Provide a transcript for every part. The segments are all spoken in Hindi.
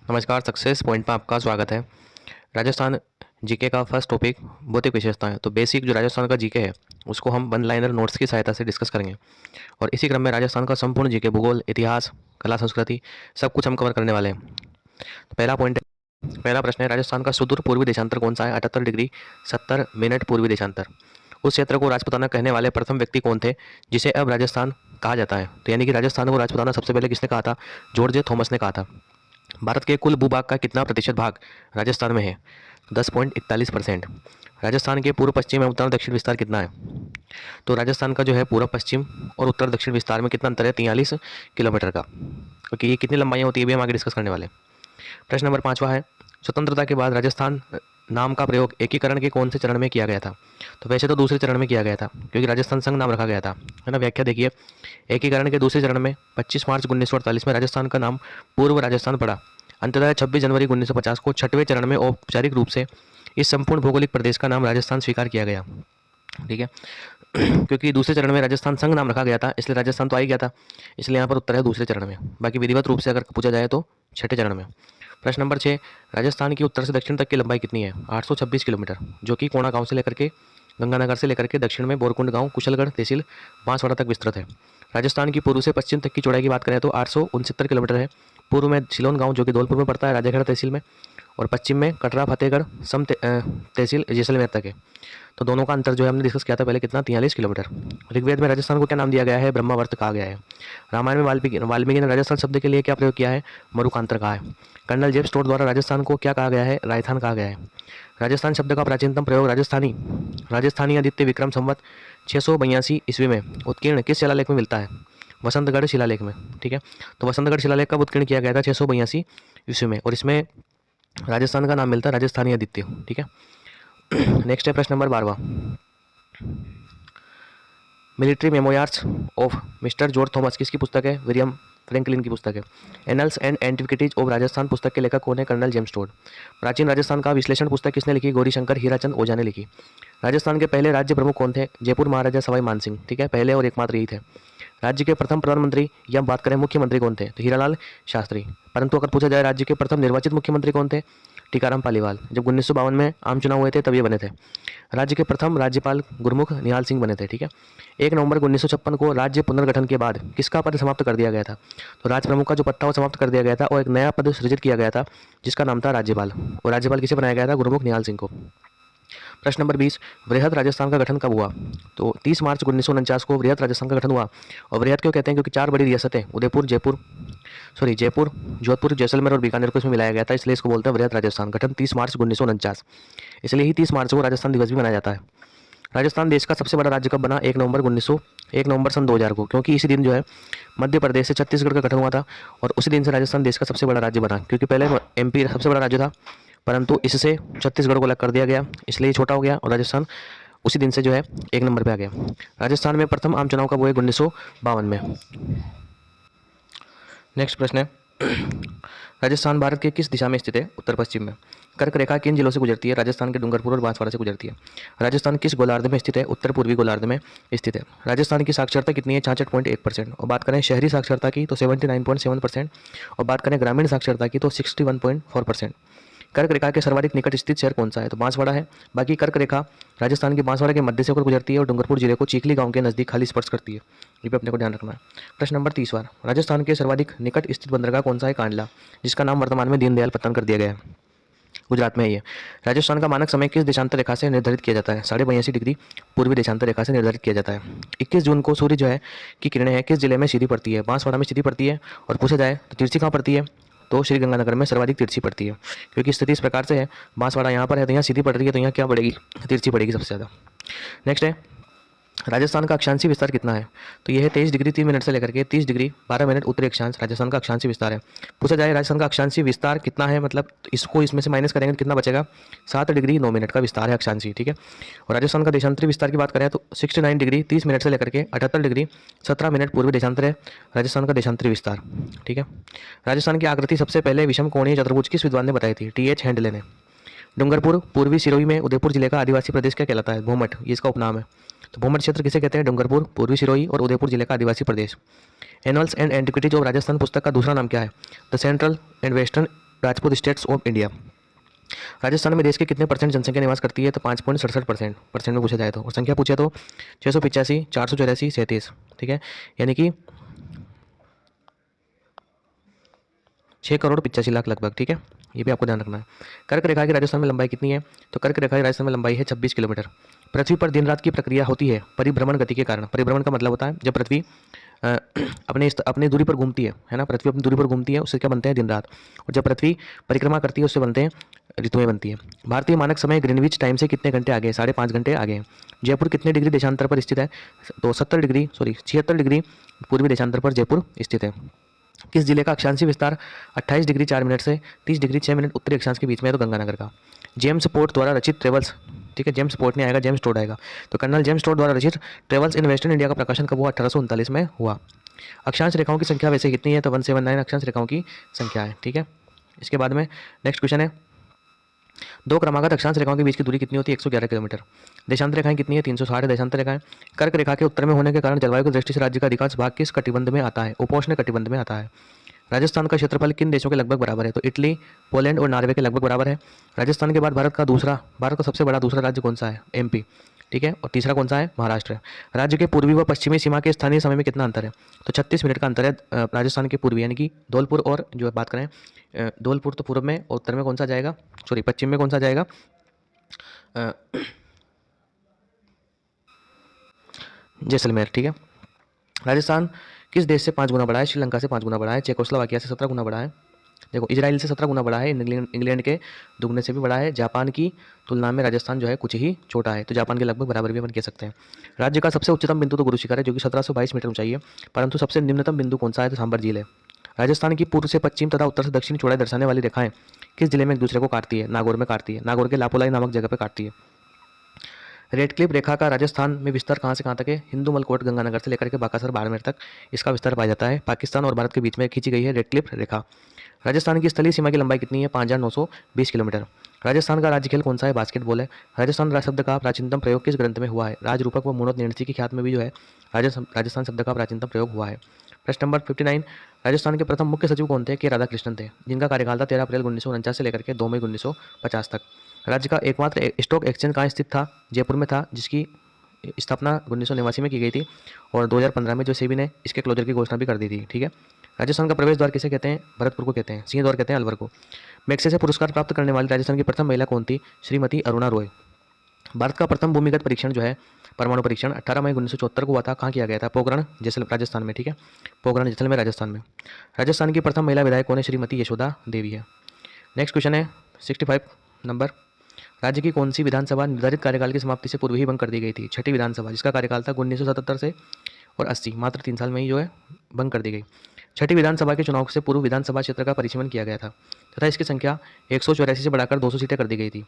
नमस्कार, सक्सेस पॉइंट में आपका स्वागत है। राजस्थान जीके का फर्स्ट टॉपिक भौतिक विशेषताएं। तो बेसिक जो राजस्थान का जीके है उसको हम वन लाइनर नोट्स की सहायता से डिस्कस करेंगे और इसी क्रम में राजस्थान का संपूर्ण जीके, भूगोल, इतिहास, कला, संस्कृति सब कुछ हम कवर करने वाले हैं। तो पहला प्रश्न है, राजस्थान का सुदूर पूर्वी देशांतर कौन सा है? 78 डिग्री 70 मिनट पूर्वी देशांतर। उस क्षेत्र को राजपूताना कहने वाले प्रथम व्यक्ति कौन थे जिसे अब राजस्थान कहा जाता है? तो यानी कि राजस्थान को राजपूताना सबसे पहले किसने कहा था? जॉर्ज थॉमस ने कहा था। भारत के कुल भूभाग का कितना प्रतिशत भाग राजस्थान में है? 10.41%। राजस्थान के पूर्व पश्चिम एवं उत्तर दक्षिण विस्तार कितना है? तो राजस्थान का जो है पूर्व पश्चिम और उत्तर दक्षिण विस्तार में कितना अंतर है? 43 किलोमीटर का। क्योंकि ये कितनी लंबाइयाँ होती है भी हम आगे डिस्कस करने वाले हैं। प्रश्न नंबर 5वां है, स्वतंत्रता के बाद राजस्थान नाम का प्रयोग एकीकरण के कौन से चरण में किया गया था? तो वैसे तो दूसरे चरण में किया गया था क्योंकि राजस्थान संघ नाम रखा गया था, है ना। व्याख्या देखिए, एकीकरण के दूसरे चरण में 25 मार्च 1948 में राजस्थान का नाम पूर्व राजस्थान पड़ा। अंततः 26 जनवरी 1950 को छठवें चरण में औपचारिक रूप से इस संपूर्ण भौगोलिक प्रदेश का नाम राजस्थान स्वीकार किया गया। ठीक है। क्योंकि दूसरे चरण में राजस्थान संघ नाम रखा गया था इसलिए राजस्थान तो आ ही गया था, इसलिए यहाँ पर उत्तर है दूसरे चरण में। बाकी विधिवत रूप से अगर पूछा जाए तो छठे चरण में। प्रश्न नंबर 6, राजस्थान की उत्तर से दक्षिण तक की लंबाई कितनी है? 826 किलोमीटर, जो कि कोणा गांव से लेकर के गंगानगर से लेकर के दक्षिण में बोरकुंड गांव, कुशलगढ़ तहसील, बांसवाड़ा तक विस्तृत है। राजस्थान की पूर्व से पश्चिम तक की चौड़ाई की बात करें तो 869 किलोमीटर है। पूर्व में सिलोन गांव जो कि धौलपुर में पड़ता है राजेगढ़ तहसील में, और पश्चिम में कटरा, फतेहगढ़, तहसील जैसलमेर तक है। तो दोनों का अंतर जो है हमने डिस्कस किया था पहले, कितना? 43 किलोमीटर। ऋग्वेद में राजस्थान को क्या नाम दिया गया है? ब्रह्मावर्त कहा गया है। रामायण में वाल्मीकि ने राजस्थान शब्द के लिए क्या प्रयोग किया है? मरुकांतर कहा है। कर्नल जेम्स टोड द्वारा राजस्थान को क्या कहा गया है? राजस्थान कहा गया है। राजस्थान शब्द का प्राचीनतम प्रयोग राजस्थानी आदित्य विक्रम संवत 682 ईस्वी में उत्कीर्ण किस शिलालेख में मिलता है? वसंतगढ़ शिलालेख में। ठीक है। तो वसंतगढ़ शिलालेख कब उत्कीर्ण किया गया था? 682 ईस्वी में, और इसमें राजस्थान का नाम मिलता है राजस्थानी आदित्य। ठीक है। नेक्स्ट है प्रश्न नंबर 12वां, military memoirs of mister George Thomas किसकी पुस्तक है? विलियम फ्रैंकलिन की पुस्तक है। Annals and antiquities of Rajasthan पुस्तक के लेखक कौन है? Colonel James Tod. प्राचीन राजस्थान का विश्लेषण पुस्तक किसने लिखी? गौरीशंकर हीराचंद ओझा ने लिखी। राजस्थान के पहले राज्य प्रमुख कौन थे? जयपुर महाराजा सवाई मानसिंह। ठीक है, पहले और एकमात्र यही थे। राज्य के प्रथम प्रधानमंत्री या बात करें मुख्यमंत्री कौन थे? तो हीरालाल शास्त्री। परंतु अगर पूछा जाए राज्य के प्रथम निर्वाचित मुख्यमंत्री कौन थे? टीकाराम पालीवाल। जब 1952 में आम चुनाव हुए थे तब ये बने थे। राज्य के प्रथम राज्यपाल गुरमुख निहाल सिंह बने थे। ठीक है। 1 नवंबर 1956 को राज्य पुनर्गठन के बाद किसका पद समाप्त कर दिया गया था? तो राज प्रमुख का जो पद था वो समाप्त कर दिया गया था और एक नया पद सृजित किया गया था जिसका नाम था राज्यपाल। और राज्यपाल किसे बनाया गया था? गुरमुख निहाल सिंह को। प्रश्न नंबर 20, वृहद राजस्थान का गठन कब हुआ? तो 30 मार्च 1949 को वृहद राजस्थान का गठन हुआ। और वृहद क्यों कहते हैं? क्योंकि 4 बड़ी रियासतें जयपुर, जोधपुर, जैसलमेर और बीकानेर को इसमें मिलाया गया था, इसलिए इसको बोलते हैं वृहद राजस्थान। गठन 30 मार्च 1949, इसलिए ही 30 मार्च को राजस्थान दिवस भी मनाया जाता है। राजस्थान देश का सबसे बड़ा राज्य कब बना? 1 नवंबर सन 2000 को, क्योंकि इसी दिन जो है मध्य प्रदेश से छत्तीसगढ़ का गठन हुआ था और उसी दिन से राजस्थान देश का सबसे बड़ा राज्य बना। क्योंकि पहले एमपी सबसे बड़ा राज्य था, परंतु इससे छत्तीसगढ़ को अलग कर दिया गया, इसलिए छोटा हो गया और राजस्थान उसी दिन से जो है 1 नंबर पे आ गया। राजस्थान में प्रथम आम चुनाव कब हुए? 1952 में। नेक्स्ट प्रश्न है, राजस्थान भारत के किस दिशा में स्थित है? उत्तर पश्चिम में। कर्क रेखा किन जिलों से गुजरती है? राजस्थान के डूंगरपुर और बांसवाड़ा से गुजरती है। राजस्थान किस गोलार्ध में स्थित है? उत्तर पूर्वी गोलार्ध में स्थित है। राजस्थान की साक्षरता कितनी है? 66.1%। और बात करें शहरी साक्षरता की तो 79.7%। और बात करें ग्रामीण साक्षरता की तो 61.4%। कर्क रेखा के सर्वाधिक निकट स्थित शहर कौन सा है? तो बांसवाड़ा है। बाकी कर्क रेखा राजस्थान के बांसवाड़ा के मध्य से होकर गुजरती है और डूंगरपुर जिले को चीखली गांव के नजदीक खाली स्पर्श करती है। ये भी अपने को ध्यान रखना है। प्रश्न नंबर 30वां, राजस्थान के सर्वाधिक निकट स्थित बंदरगाह कौन सा है? कांडला, जिसका नाम वर्तमान में दीनदयाल पत्तन कर दिया गया है। गुजरात में है ये। राजस्थान का मानक समय किस देशांतर रेखा से निर्धारित किया जाता है? 82.5 डिग्री पूर्वी देशांतर रेखा से निर्धारित किया जाता है। 21 जून को सूर्य जो है की किरणें हैं किस जिले में सीधी पड़ती है? बांसवाड़ा में सीधी पड़ती है। और पूछा जाए तो तिरछी कहाँ पड़ती है? तो श्री गंगानगर में सर्वाधिक तिरछी पड़ती है। क्योंकि स्थिति इस प्रकार से है, बांसवाड़ा यहाँ पर है तो यहाँ सीधी पड़ रही है, तो यहाँ क्या पड़ेगी? तिरछी पड़ेगी सबसे ज़्यादा। नेक्स्ट है, राजस्थान का अक्षांशीय विस्तार कितना है? तो यह है 23 डिग्री 3 मिनट से लेकर के 30 डिग्री 12 मिनट उत्तरी अक्षांश राजस्थान का अक्षांशीय विस्तार है। पूछा जाए राजस्थान का अक्षांशीय विस्तार कितना है, मतलब इसको इसमें से माइनस करेंगे तो कितना बचेगा? 7 डिग्री 9 मिनट का विस्तार है अक्षांशीय। ठीक है। और राजस्थान का देशांतरी विस्तार की बात करें तो 69 डिग्री 30 मिनट से लेकर के 78 डिग्री 17 मिनट पूर्वी देशांतर है राजस्थान का देशांतरी विस्तार। ठीक है। राजस्थान की आकृति सबसे पहले विषम कोणीय चतुर्भुज किस विद्वान ने बताई थी? TH हैंडले ने। डूंगरपुर पूर्वी सिरोही में उदयपुर जिले का आदिवासी प्रदेश क्या कहलाता है? भूमठ, ये इसका उपनाम है। तो भूमठ क्षेत्र किसे कहते हैं? डूंगरपुर, पूर्वी सिरोही और उदयपुर जिले का आदिवासी प्रदेश। Annals and antiquities of Rajasthan पुस्तक का दूसरा नाम क्या है? The central and western Rajput states of India. Rajasthan में देश के कितने परसेंट जनसंख्या निवास करती है? तो 5.67% परसेंट में पूछा जाए तो। और संख्या पूछे तो 685, 484, 37, ठीक है, यानी कि 6,85,00,000 लगभग, ठीक है, ये भी आपको ध्यान रखना है। कर्क रेखा की राजस्थान में लंबाई कितनी है? तो कर्क रेखा की राजस्थान में लंबाई है 26 किलोमीटर। पृथ्वी पर दिन रात की प्रक्रिया होती है परिभ्रमण गति के कारण। परिभ्रमण का मतलब होता है जब पृथ्वी अपने दूरी पर घूमती है ना, पृथ्वी अपनी दूरी पर घूमती है, उससे क्या बनते हैं? दिन रात। और जब पृथ्वी परिक्रमा करती है उससे बनते हैं ऋतुएं बनती है। भारतीय मानक समय ग्रीनविच टाइम से कितने घंटे आगे? 5.5 घंटे आगे है। जयपुर कितने डिग्री देशांतर पर स्थित है? तो 76 डिग्री पूर्वी देशांतर पर जयपुर स्थित है। किस जिले का अक्षांशीय विस्तार 28 डिग्री 4 मिनट से 30 डिग्री 6 मिनट उत्तरी अक्षांश के बीच में है? तो गंगानगर का। जेम्स पोर्ट द्वारा रचित ट्रेवल्स, ठीक है, जेम्स पोर्ट नहीं आएगा, जेम्स टोड आएगा। तो कर्नल जेम्स टोड द्वारा रचित ट्रेवल्स इन वेस्टर्न इंडिया का प्रकाशन कब हुआ? 1839 में हुआ। अक्षांश रेखाओं की संख्या वैसे कितनी है? तो 179 अक्षांश रेखाओं की संख्या है, ठीक है। इसके बाद में नेक्स्ट क्वेश्चन है, दो क्रमागत अक्षांश रेखाओं के बीच की दूरी कितनी होती है? 111 किलोमीटर। देशांतर रेखाएं कितनी है? 360 देशांतर रेखाएं। कर्क रेखा के उत्तर में होने के कारण जलवायु की दृष्टि से राज्य का अधिकांश भाग किस कटिबंध में आता है? उपोष्ण कटिबंध में आता है। राजस्थान का क्षेत्रफल किन देशों के लगभग बराबर है? तो इटली, पोलैंड और नॉर्वे के लगभग बराबर है। राजस्थान के बाद भारत का सबसे बड़ा दूसरा राज्य कौन सा है? एमपी, ठीक है। और तीसरा कौन सा है? महाराष्ट्र है। राज्य के पूर्वी व पश्चिमी सीमा के स्थानीय समय में कितना अंतर है? तो 36 मिनट का अंतर है। राजस्थान के पूर्वी यानी कि धौलपुर और जो बात करें, धौलपुर तो पूर्व में और उत्तर में कौन सा जाएगा? सॉरी, पश्चिम में कौन सा जाएगा? जैसलमेर, ठीक है। राजस्थान किस देश से 5 गुना बड़ा है? श्रीलंका से 5 गुना बड़ा है। चेकोस्लोवाकिया से 17 गुना बड़ा है। देखो, इजराइल से 17 गुना बड़ा है। इंग्लैंड के दुगने से भी बड़ा है। जापान की तुलना में राजस्थान जो है कुछ ही छोटा है, तो जापान के लगभग बराबर भी अपन कह सकते हैं। राज्य का सबसे उच्चतम बिंदु तो गुरु शिखर है जो कि 1722 मीटर ऊंचाई है, परंतु सबसे निम्नतम बिंदु कौन सा है? तो सांबर झील है। राजस्थान की पूर्व से पश्चिम तथा उत्तर से दक्षिण चौड़ाई दर्शाने वाली रेखाएं किस जिले में एक दूसरे को काटती है? नागौर में काटती है। नागौर के लापोलाई नामक जगह पर काटती है। रेड क्लिप रेखा का राजस्थान में विस्तार कहाँ से कहाँ तक है? हिंदू मलकोट गंगानगर से लेकर के बाकासर बाड़मेर तक इसका विस्तार पाया जाता है। पाकिस्तान और भारत के बीच में खींची गई है रेड क्लिप रेखा। राजस्थान की स्थलीय सीमा की लंबाई कितनी है? 5,920 किलोमीटर। राजस्थान का राज्य खेल कौन सा है? बास्केटबॉल है। राजस्थान राज शब्द का प्राचीनतम प्रयोग किस ग्रंथ में हुआ है? राजरूपक व मूणोत निर्णसी की ख्यात में भी जो है राजस्थान शब्द का प्राचीनतम प्रयोग हुआ है। प्रश्न नंबर 59, राजस्थान के प्रथम मुख्य सचिव कौन थे? के राधाकृष्णन थे, जिनका कार्यकाल था 13 अप्रैल 1949 से लेकर के 2 मई 1950 तक। राज्य का एकमात्र स्टॉक एक्सचेंज कहाँ स्थित था? जयपुर में था, जिसकी स्थापना 1989 में की गई थी और 2015 में जो सेबी ने इसके क्लोजर की घोषणा भी कर दी थी, ठीक है। राजस्थान का प्रवेश द्वार किसे कहते हैं? भरतपुर को कहते हैं। सिंह द्वार कहते हैं अलवर को। मैग्सेसे पुरस्कार प्राप्त करने वाली राजस्थान की प्रथम महिला कौन थी? श्रीमती अरुणा रॉय। भारत का प्रथम भूमिगत परीक्षण जो है परमाणु परीक्षण 18 मई 1974 को हुआ था। कहाँ किया गया था? पोखरण राजस्थान में, ठीक है, पोखरण जैसलमेर राजस्थान में। राजस्थान की प्रथम महिला विधायक कौन है? श्रीमती यशोदा देवी है। नेक्स्ट क्वेश्चन है 65 नंबर, राज्य की कौन सी विधानसभा निर्धारित कार्यकाल की समाप्ति से पूर्व ही भंग कर दी गई थी? छठी विधानसभा, जिसका कार्यकाल था 1977 से और 80, मात्र 3 साल में ही जो है भंग कर दी गई। छठी विधानसभा के चुनाव से पूर्व विधानसभा क्षेत्र का परिसीमन किया गया था तथा इसकी संख्या 184 से बढ़ाकर 200 सीटें कर दी गई थी,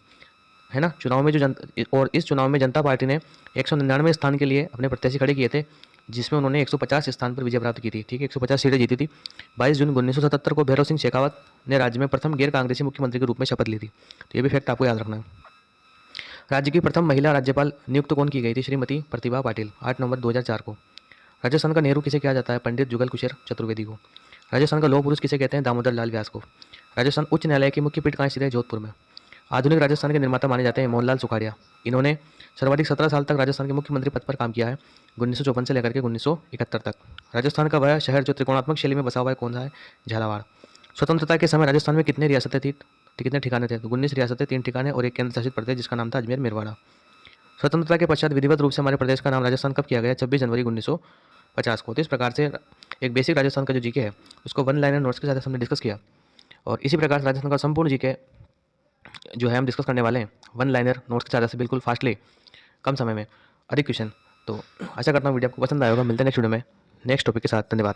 है ना। चुनाव में और इस चुनाव में जनता पार्टी ने 199 स्थान के लिए अपने प्रत्याशी खड़े किए थे, जिसमें उन्होंने 150 स्थान पर विजय प्राप्त की थी, ठीक है, 150 सीटें जीती थी। 22 जून 1977 को भैरव सिंह शेखावत ने राज्य में प्रथम गैर कांग्रेसी मुख्यमंत्री के रूप में शपथ ली थी, तो ये भी फैक्ट आपको याद रखना है। राज्य की प्रथम महिला राज्यपाल नियुक्त कौन की गई थी? श्रीमती प्रतिभा पाटिल, 8 नवंबर 2004 को। राजस्थान का नेहरू किसे कहा जाता है? पंडित जुगल किशोर चतुर्वेदी को। राजस्थान का लौह पुरुष किसे कहते हैं? दामोदर लाल व्यास को। राजस्थान उच्च न्यायालय की मुख्य पीठ कहाँ स्थित है? जोधपुर में। आधुनिक राजस्थान के निर्माता माने जाते हैं मोहनलाल सुखाड़िया। इन्होंने सर्वाधिक 17 साल तक राजस्थान के मुख्यमंत्री पद पर काम किया है, 1954 से लेकर के 1971 तक। राजस्थान का वह शहर जो त्रिकोणात्मक शैली में बसा हुआ है कौन सा है? झालावाड़। स्वतंत्रता के समय राजस्थान में कितनी रियासतें थी? कितने ठिकाने थे? तो 19 रियासतें, 3 ठिकाने और एक केंद्र शासित प्रदेश जिसका नाम था अजमेर मेरवाड़ा। स्वतंत्रता के पश्चात विधिवत रूप से हमारे प्रदेश का नाम राजस्थान कब किया गया? 26 जनवरी 1950 को। तो इस प्रकार से एक बेसिक राजस्थान का जो जीके है उसको वन लाइनर नोट्स के साथ हमने डिस्कस किया, और इसी प्रकार से राजस्थान का संपूर्ण जीके जो है हम डिस्कस करने वाले हैं वन लाइनर नोट्स के साथ से बिल्कुल फास्टली, कम समय में अधिक क्वेश्चन। तो आशा करता हूँ वीडियो आपको पसंद आएगा। मिलते हैं नेक्स्ट वीडियो में नेक्स्ट टॉपिक के साथ। धन्यवाद।